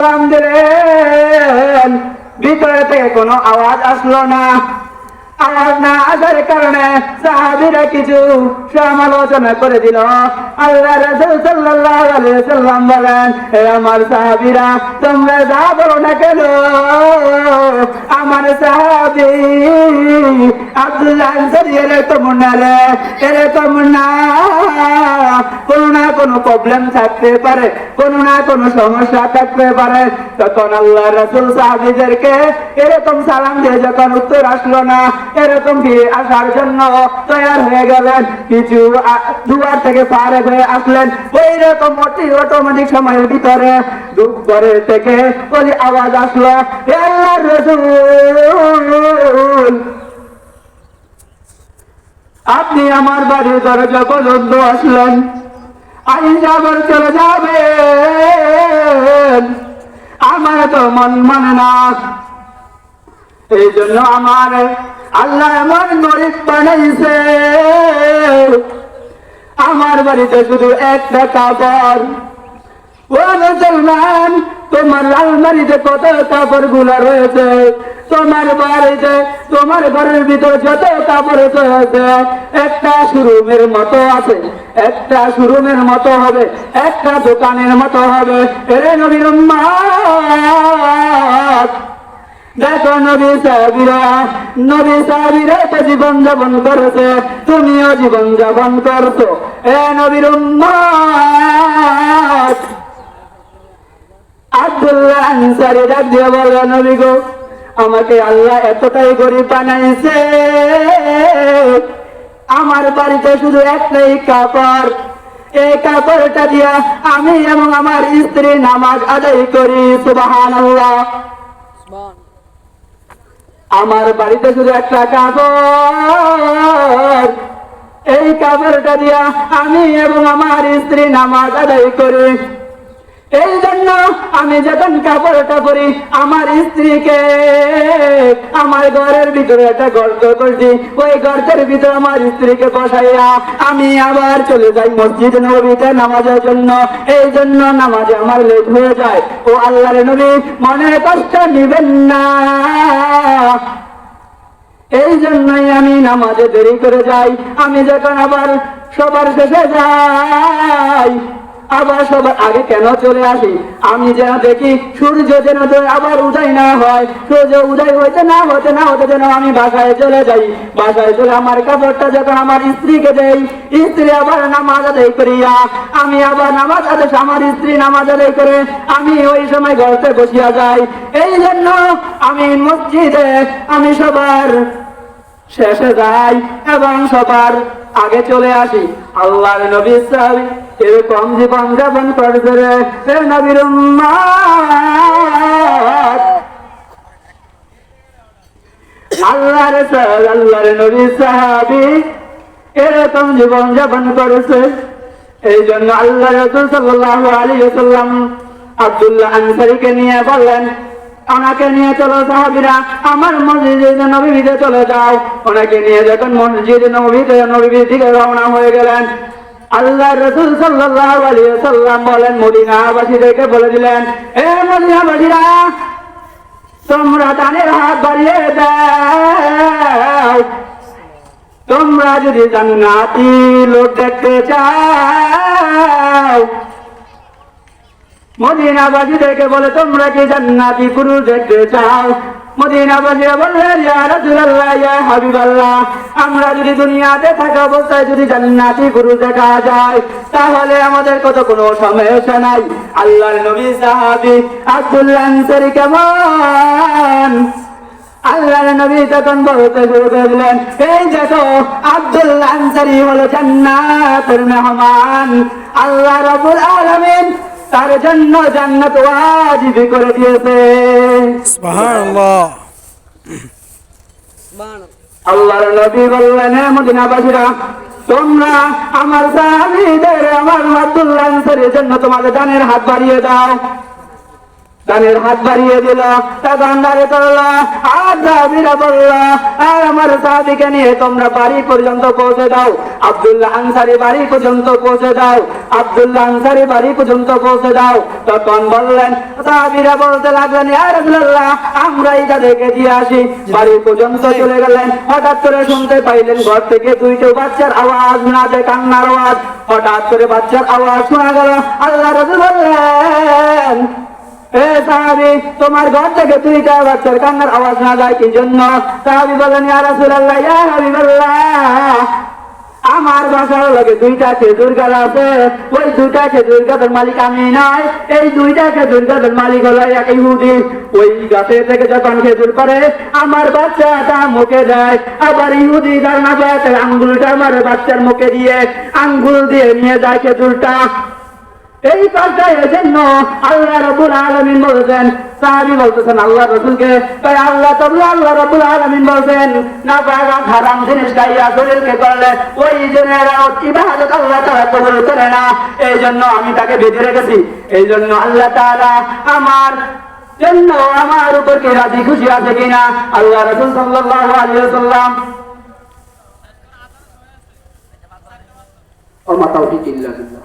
সালাম দিলেন, ভিতরে থেকে কোনো আওয়াজ আসলো না। আওয়াজ না আসার কারণে সাহাবীরা কিছু সমালোচনা করে দিল। আল্লাহ রাসূল সাল্লাল্লাহু আলাইহি ওয়াসাল্লাম বলেন, হে আমার সাহাবীরা, তোমরা যা বলো না কেন, আমার সাহাবী আব্দুল্লাহ আনসারী এরকম না রে, এরকম না। কোনো না কোনো প্রবলেম থাকতে পারে, কোনো না কোনো সমস্যা থাকতে পারে। তখন আল্লাহ রাসূল সাহাবীদেরকে এরকম সালাম দিয়ে যখন উত্তর আসলো না, এরকম ফিরে আসার জন্য তৈরি হয়ে গেলেন, কিছু দুয়ার থেকে ফারেক হয়ে আসলেন। ওই রকম অটোমেটিক সময়ের ভিতরে দুপুরে থেকে ওই আওয়াজ আসলো, হে আল্লাহর রাসূল, আপনি আমার বাড়ির দরজা পর্যন্ত আসলেন, আইসা আবার চলে যাবেন, আমার তো মন মানে না। এই জন্য আমার আল্লাহ এমন গরিব বানাইছে, আমার বাড়িতে শুধু একটা কাপড়। ও মুসলমান, তোমার আলমারিতে কত কাপড় গুলা রয়েছে, তোমার বাড়িতে, তোমার ঘরের ভিতর যত কাপড় রয়েছে, একটা শোরুমের মতো আছে, একটা শোরুমের মতো হবে, একটা দোকানের মতো হবে। এরে নবীর উম্মত, দেখো নবী সাহাবীরা তো জীবন যাপন করেছে, তুমিও জীবন যাপন করছো। এ নবীর উম্মত, আব্দুল্লাহ আনসারী ডাক দিয়ে বলল, নবী গো, আমাকে আল্লাহ এতটাই গরিব বানাইছে, আমার বাড়িতে শুধু একটাই কাপড়, এই কাপড়টা দিয়া আমি এবং আমার স্ত্রী নামাজ আদায় করি। সুবহানাল্লাহ। আমার বাড়িতে শুধু একটা কাপড়, এই কাপড়টা দিয়া আমি এবং আমার স্ত্রী নামাজ আদায় করি। এই জন্য আমি যখন কাপড়টা পরি, আমার স্ত্রীকে আমার ঘরের ভিতরে একটা গর্ত করছি, ওই গর্তের ভিতরে আমার স্ত্রীকে বসাইয়া আমি আবার চলে যাই মসজিদ নববীতে নামাজের জন্য। এই জন্য নামাজে আমার লেট হয়ে যায়। ও আল্লাহর নবী, মনে কষ্ট নিবেন না, এই জন্যই আমি নামাজে দেরি করে যাই। আমি যখন আবার সবার শেষে যাই, আবার সবার আগে কেন চলে আসি, আমি যেন দেখি সূর্য যেন আবার উদয় না হয়, সূর্য উদয় হইতে না হতে যেন আমি বাসায় চলে যাই। বাসায় চলে আমার কাপড়টা যখন আমার স্ত্রীকে দেই, স্ত্রী আবার নামাজ আদায় করিয়া, আমি আবার নামাজ আদায়, আমার স্ত্রী নামাজ আদায় করে আমি ওই সময় ঘরতে বসিয়া যাই। এই জন্য আমি মসজিদে আমি সবার শেষে যাই এবং সবার আগে চলে আসি। আল্লাহর নবী সাহাবী এরকম জীবন যাপন করছে রে, হে নবীর উম্মত। আল্লাহর নবী সাহাবী এরকম জীবন যাপন করেছে। এই জন্য আল্লাহ রাসূল সাল্লাল্লাহু আলাইহি ওয়াসাল্লাম আব্দুল্লাহ আনসারীকে নিয়ে বললেন, ওনাকে নিয়ে চলো সাহাবীরা, আমার মসজিদে নববীতে চলে যাও। ওনাকে নিয়ে যখন মসজিদে নববীর দিকে রওনা হয়ে গেলেন, আল্লাহ রাসূল সাল্লাল্লাহু আলাইহি ওয়াসাল্লাম বলেন, মদিনাবাসীদেরকে বলে দিলেন, এ মদিনাবাসীরা, তোমরা দানের হাত বাড়িয়ে দাও। তোমরা যদি জান্নাতি লোক দেখতে চাও, মদিনাবাসীদেরকে বলে, তোমরা কি জান্নাতি পুরুষ দেখতে চাও? মদিনাবাসীরা বললেন, ইয়া রাসূলুল্লাহ, ইয়া হাবিবাল্লাহ, আমরা যদি দুনিয়াতে থাকা অবস্থায় যদি জান্নাতি পুরুষ দেখা যায়, তাহলে আমাদের কত কোনো সমস্যা নাই। আল্লাহর নবী সাহাবী আব্দুল্লাহ আনসারী কেমন? আল্লাহর নবী তখন বলতে শুরু করলেন, এই দেখো, আব্দুল্লাহ আনসারী হলো জান্নাতের মেহমান। আল্লাহ রাব্বুল আলামিন তার জন্য জান্নাত ওয়াজিব করে দিয়েছে। সুবহানাল্লাহ। আল্লাহর নবী বললেন, হে মদিনাবাসীরা, তোমরা আমার সাহাবীদের, আমার আব্দুল্লাহ আনসারীর জন্য তোমাদের দানের হাত বাড়িয়ে দাও। কানের হাত বাড়িয়ে দিল, তখন দাঁড়িয়ে করলো। আর সাহাবীরা বলল, আর আমার সাহাবীকে নিয়ে তোমরা বাড়ি পর্যন্ত পৌঁছে দাও, আব্দুল্লাহ আনসারী বাড়ি পর্যন্ত পৌঁছে দাও, আব্দুল্লাহ আনসারী বাড়ি পর্যন্ত পৌঁছে দাও। তখন বললেন, সাহাবীরা বলতে লাগলেন, ইয়া রাসূলুল্লাহ, আমরাই তাদেরকে দিয়ে আসি। বাড়ি পর্যন্ত চলে গেলেন। হঠাৎ করে শুনতে পাইলেন ঘর থেকে দুইটা বাচ্চার আওয়াজ, নাচে কান্নার আওয়াজ। হঠাৎ করে বাচ্চার আওয়াজ শোনা গেল। আল্লাহ রাসূল বললেন, এ সাহাবী, তোমার ঘর থেকে দুইটা বাচ্চার কান্নার আওয়াজ না যায় কি জন্য? সাহাবী বলেন, ইয়া রাসূলুল্লাহ, ইয়া হাবিবাল্লাহ, আমার বাসার লগে দুইটা খেজুর গাছ আছে, ওই দুইটা খেজুর গাছের মালিক আমি নয়, এই দুইটা খেজুর গাছের মালিক হলো এক ইহুদি। ওই গাছে থেকে যখন খেজুর করে আমার বাচ্চাটা মুখে দেয়, আবার ইহুদি তার না আঙ্গুলটা আমার বাচ্চার মুখে দিয়ে আঙ্গুল দিয়ে নিয়ে যায় খেজুরটা। এই পর্যায়ের জন্য আল্লাহ রাব্বুল আলামিন বলছেন, সাহাবী বলতেছেন আল্লাহ রাসূলকে, তাই আল্লাহ রাব্বুল আলামিন বলছেন, না পাক হারাম জিনিস খাইয়া শরীরকে করলে ওই জনের ইবাদত আল্লাহ তাআলা কবুল করে না। এই জন্য আমি তাকে বেঁধে রেখেছি। এই জন্য আল্লাহ তাআলা আমার জন্য আমার উপর কি রাজি খুশি আছে কিনা? আল্লাহ রাসূল সাল্লাল্লাহু আলাইহি ওয়াসাল্লাম ওয়া মা তাওফীক ইল্লা বিল্লাহ।